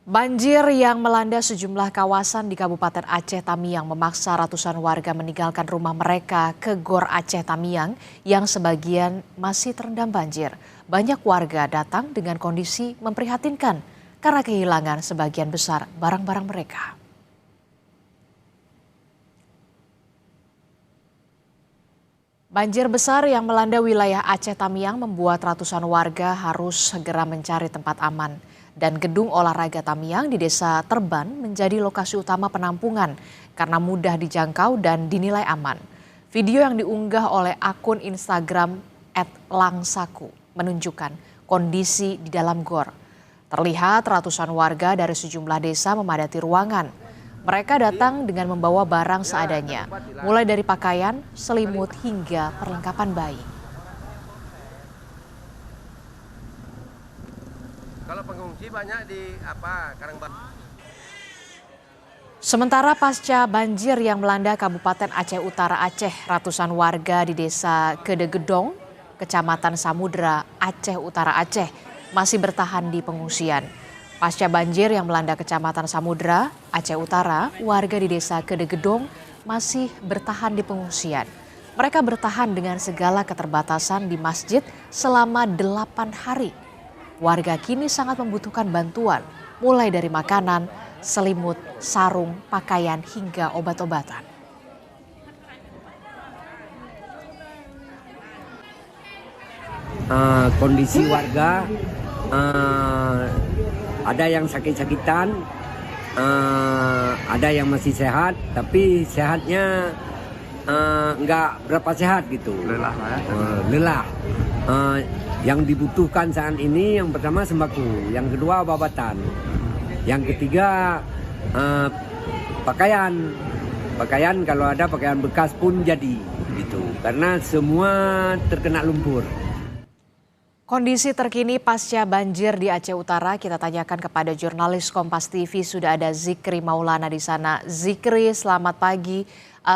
Banjir yang melanda sejumlah kawasan di Kabupaten Aceh Tamiang memaksa ratusan warga meninggalkan rumah mereka ke Gor Aceh Tamiang yang sebagian masih terendam banjir. Banyak warga datang dengan kondisi memprihatinkan karena kehilangan sebagian besar barang-barang mereka. Banjir besar yang melanda wilayah Aceh Tamiang membuat ratusan warga harus segera mencari tempat aman. Dan gedung olahraga Tamiang di Desa Terban menjadi lokasi utama penampungan karena mudah dijangkau dan dinilai aman. Video yang diunggah oleh akun Instagram @langsaku menunjukkan kondisi di dalam gor. Terlihat ratusan warga dari sejumlah desa memadati ruangan. Mereka datang dengan membawa barang seadanya, mulai dari pakaian, selimut hingga perlengkapan bayi. Kalau pengungsi banyak di Karangbaru. Sementara pasca banjir yang melanda Kabupaten Aceh Utara Aceh, ratusan warga di Desa Kedegedong, Kecamatan Samudra, Aceh Utara Aceh, masih bertahan di pengungsian. Pasca banjir yang melanda Kecamatan Samudra, Aceh Utara, warga di Desa Kedegedong masih bertahan di pengungsian. Mereka bertahan dengan segala keterbatasan di masjid selama 8 hari. Warga kini sangat membutuhkan bantuan, mulai dari makanan, selimut, sarung, pakaian, hingga obat-obatan. Kondisi warga ada yang sakit-sakitan, ada yang masih sehat, tapi sehatnya nggak berapa sehat gitu. Lelah lah ya. Lelah. Yang dibutuhkan saat ini yang pertama sembako, yang kedua obat-obatan, yang ketiga pakaian. Pakaian kalau ada pakaian bekas pun jadi gitu, karena semua terkena lumpur. Kondisi terkini pasca banjir di Aceh Utara kita tanyakan kepada jurnalis Kompas TV, sudah ada Zikri Maulana di sana. Zikri, selamat pagi.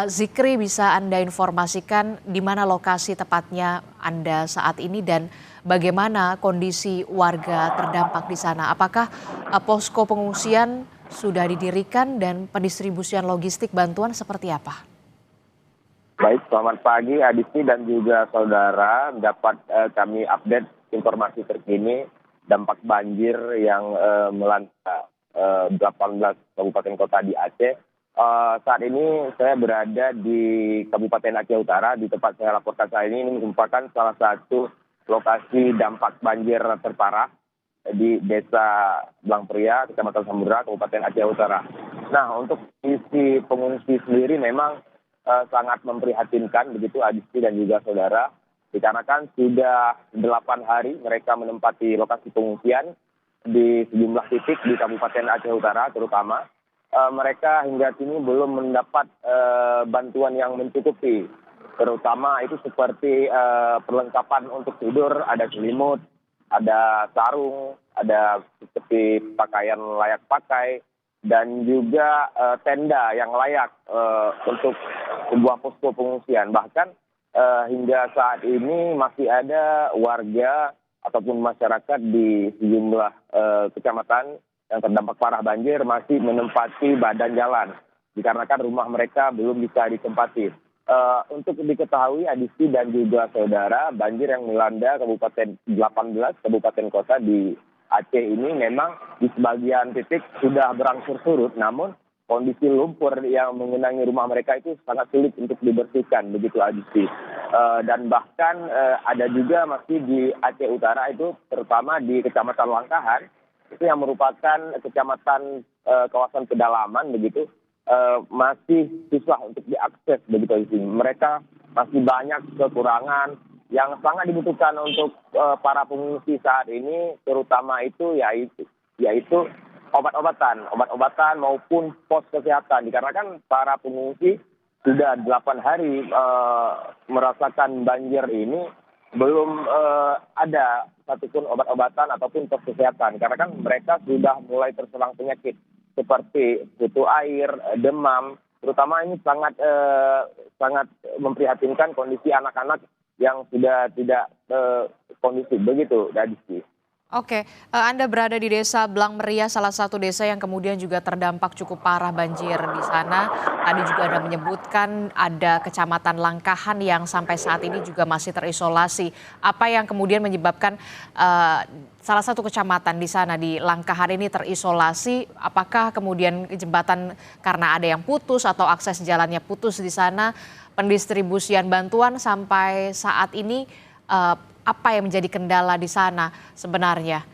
Zikri, bisa Anda informasikan di mana lokasi tepatnya Anda saat ini dan bagaimana kondisi warga terdampak di sana? Apakah posko pengungsian sudah didirikan dan pendistribusian logistik bantuan seperti apa? Baik, selamat pagi Adisti dan juga saudara. Dapat kami update informasi terkini dampak banjir yang melanda 18 kabupaten kota di Aceh. Saat ini saya berada di Kabupaten Aceh Utara. Di tempat saya laporkan saat ini merupakan salah satu lokasi dampak banjir terparah di Desa Blangpria, Kecamatan Samudra, Kabupaten Aceh Utara. Nah, untuk isi pengungsi sendiri memang sangat memprihatinkan begitu Adisti dan juga saudara, dikarenakan sudah 8 hari mereka menempati lokasi pengungsian di sejumlah titik di Kabupaten Aceh Utara terutama. Mereka hingga kini belum mendapat bantuan yang mencukupi, terutama itu seperti perlengkapan untuk tidur, ada selimut, ada sarung, ada seperti pakaian layak pakai, dan juga tenda yang layak untuk sebuah posko pengungsian. Bahkan hingga saat ini masih ada warga ataupun masyarakat di sejumlah kecamatan yang terdampak parah banjir masih menempati badan jalan dikarenakan rumah mereka belum bisa ditempati. Untuk diketahui Adisti dan juga saudara, banjir yang melanda 18 kabupaten kota di Aceh ini memang di sebagian titik sudah berangsur surut, namun kondisi lumpur yang mengenangi rumah mereka itu sangat sulit untuk dibersihkan, begitu Adisti. Dan bahkan ada juga masih di Aceh Utara itu, terutama di Kecamatan Langkahan, itu yang merupakan kecamatan kawasan pedalaman begitu, masih susah untuk diakses begitu di sini. Mereka masih banyak kekurangan yang sangat dibutuhkan untuk para pengungsi saat ini, terutama itu yaitu obat-obatan maupun pos kesehatan, dikarenakan para pengungsi sudah 8 hari merasakan banjir ini, belum ada satupun obat-obatan ataupun pos kesehatan, karena kan mereka sudah mulai terserang penyakit seperti kutu air, demam, terutama ini sangat memprihatinkan kondisi anak-anak yang sudah tidak kondusif begitu, Dadisi. Oke, Anda berada di desa Blang Meria, salah satu desa yang kemudian juga terdampak cukup parah banjir di sana. Tadi juga Anda menyebutkan ada kecamatan Langkahan yang sampai saat ini juga masih terisolasi. Apa yang kemudian menyebabkan salah satu kecamatan di sana di Langkahan ini terisolasi? Apakah kemudian jembatan karena ada yang putus atau akses jalannya putus di sana? Pendistribusian bantuan sampai saat ini apa yang menjadi kendala di sana sebenarnya,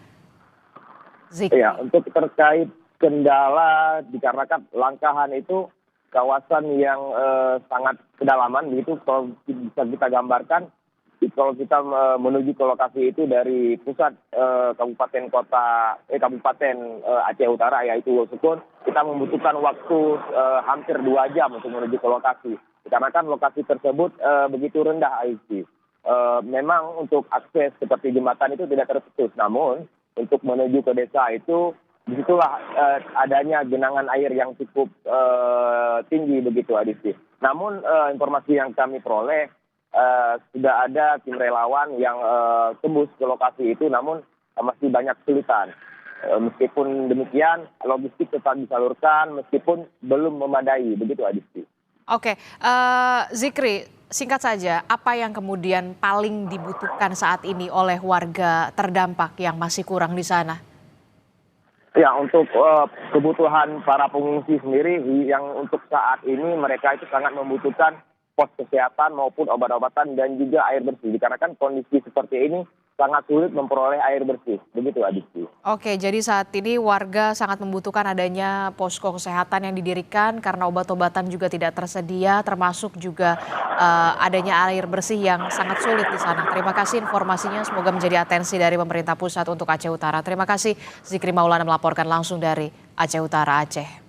Zikri? Ya, untuk terkait kendala dikarenakan Langkahan itu kawasan yang sangat kedalaman, begitu kalau bisa kita gambarkan, kalau kita menuju ke lokasi itu dari pusat kabupaten Aceh Utara yaitu Wonosukun, kita membutuhkan waktu hampir 2 jam untuk menuju ke lokasi. Dikarenakan lokasi tersebut begitu rendah air. Memang untuk akses seperti jembatan itu tidak terputus, namun untuk menuju ke desa itu disitulah adanya genangan air yang cukup tinggi begitu Adisti. Namun informasi yang kami peroleh sudah ada tim relawan yang tembus ke lokasi itu, namun masih banyak kesulitan. Meskipun demikian logistik tetap disalurkan meskipun belum memadai begitu Adisti. Oke, Zikri, singkat saja, apa yang kemudian paling dibutuhkan saat ini oleh warga terdampak yang masih kurang di sana? Ya, untuk kebutuhan para pengungsi sendiri yang untuk saat ini mereka itu sangat membutuhkan pos kesehatan maupun obat-obatan dan juga air bersih. Dikarenakan kondisi seperti ini sangat sulit memperoleh air bersih. Begitu Adisti. Oke, jadi saat ini warga sangat membutuhkan adanya posko kesehatan yang didirikan karena obat-obatan juga tidak tersedia, termasuk juga adanya air bersih yang sangat sulit di sana. Terima kasih informasinya, semoga menjadi atensi dari pemerintah pusat untuk Aceh Utara. Terima kasih Zikri Maulana melaporkan langsung dari Aceh Utara, Aceh.